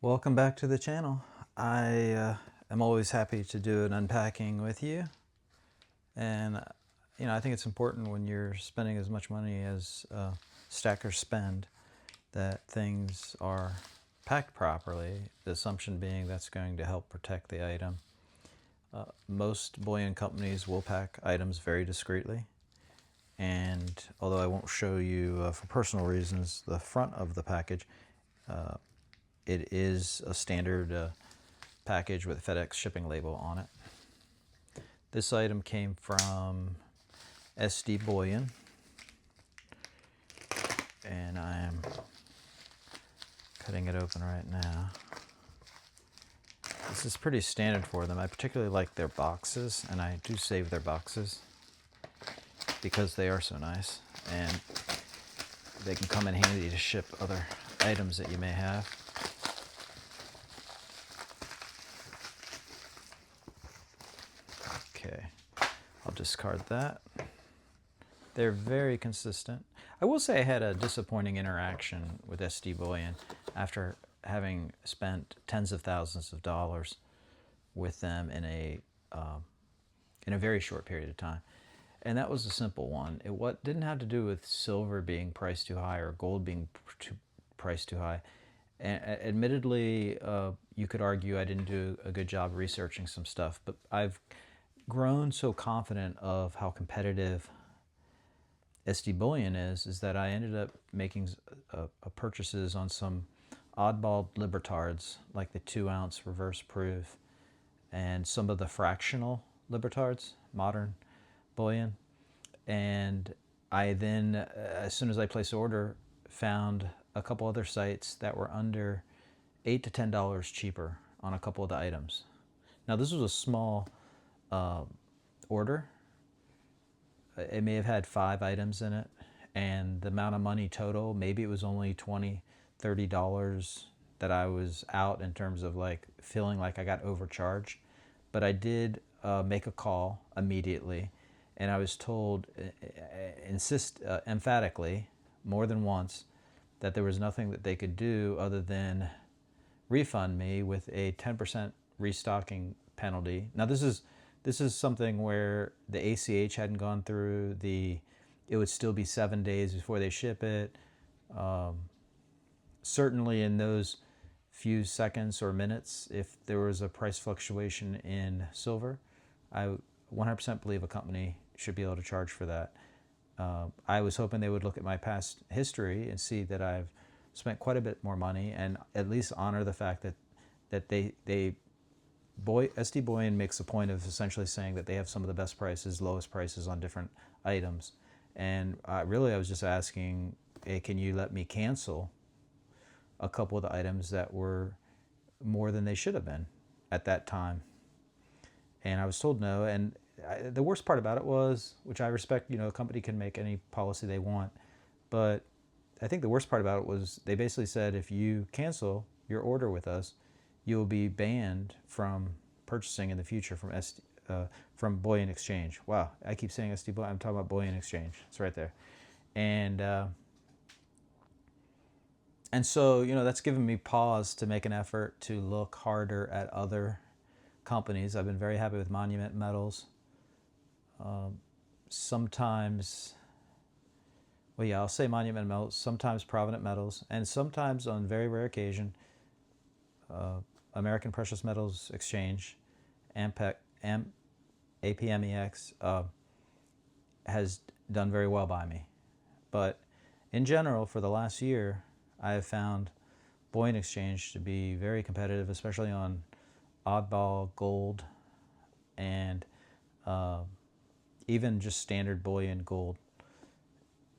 Welcome back to the channel. I am always happy to do an unpacking with you, and I think it's important when you're spending as much money as stackers spend that things are packed properly, the assumption being that's going to help protect the item. Most bullion companies will pack items very discreetly, and although I won't show you for personal reasons the front of the package, it is a standard package with FedEx shipping label on it. This item came from Bullion, and I am cutting it open right now. This is pretty standard for them. I particularly like their boxes, and I do save their boxes because they are so nice, and they can come in handy to ship other items that you may have. Okay, I'll discard that. They're very consistent. I will say I had a disappointing interaction with Bullion after having spent tens of thousands of dollars with them in a very short period of time. And that was a simple one. It didn't have to do with silver being priced too high or gold being priced too high. And admittedly, you could argue I didn't do a good job researching some stuff, but I've grown so confident of how competitive Bullion is that I ended up making purchases on some oddball libertards, like the 2-ounce reverse proof and some of the fractional libertards, modern bullion. And I then, as soon as I placed the order, found a couple other sites that were under $8 to $10 cheaper on a couple of the items. Now this was a small order. It may have had 5 items in it, and the amount of money total, maybe it was only $20, $30 that I was out in terms of like feeling like I got overcharged. But I did make a call immediately, and I was told, emphatically, more than once, that there was nothing that they could do other than refund me with a 10% restocking penalty. Now this is something where the ACH hadn't gone through. It would still be 7 days before they ship it. Certainly in those few seconds or minutes, if there was a price fluctuation in silver, I 100% believe a company should be able to charge for that. I was hoping they would look at my past history and see that I've spent quite a bit more money, and at least honor the fact that Bullion makes a point of essentially saying that they have some of the best prices, lowest prices on different items. And really I was just asking, hey, can you let me cancel a couple of the items that were more than they should have been at that time? And I was told no. And the worst part about it was, which I respect, a company can make any policy they want, but I think the worst part about it was they basically said, if you cancel your order with us, you'll be banned from purchasing in the future from Bullion Exchange. Wow, I keep saying Bullion. I'm talking about Bullion Exchange. It's right there. And so, that's given me pause to make an effort to look harder at other companies. I've been very happy with Monument Metals. Sometimes, well, yeah, I'll say Monument Metals, sometimes Provident Metals, and sometimes, on very rare occasion, American Precious Metals Exchange, APMEX, has done very well by me. But in general, for the last year, I have found Bullion Exchange to be very competitive, especially on oddball gold and even just standard bullion gold.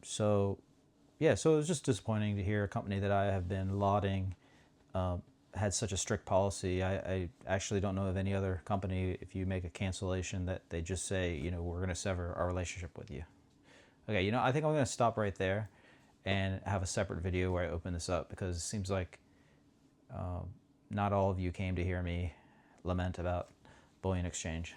So yeah, so it was just disappointing to hear a company that I have been lauding had such a strict policy. I actually don't know of any other company, if you make a cancellation, that they just say, we're going to sever our relationship with you. Okay, I think I'm going to stop right there and have a separate video where I open this up, because it seems like not all of you came to hear me lament about Bullion Exchange.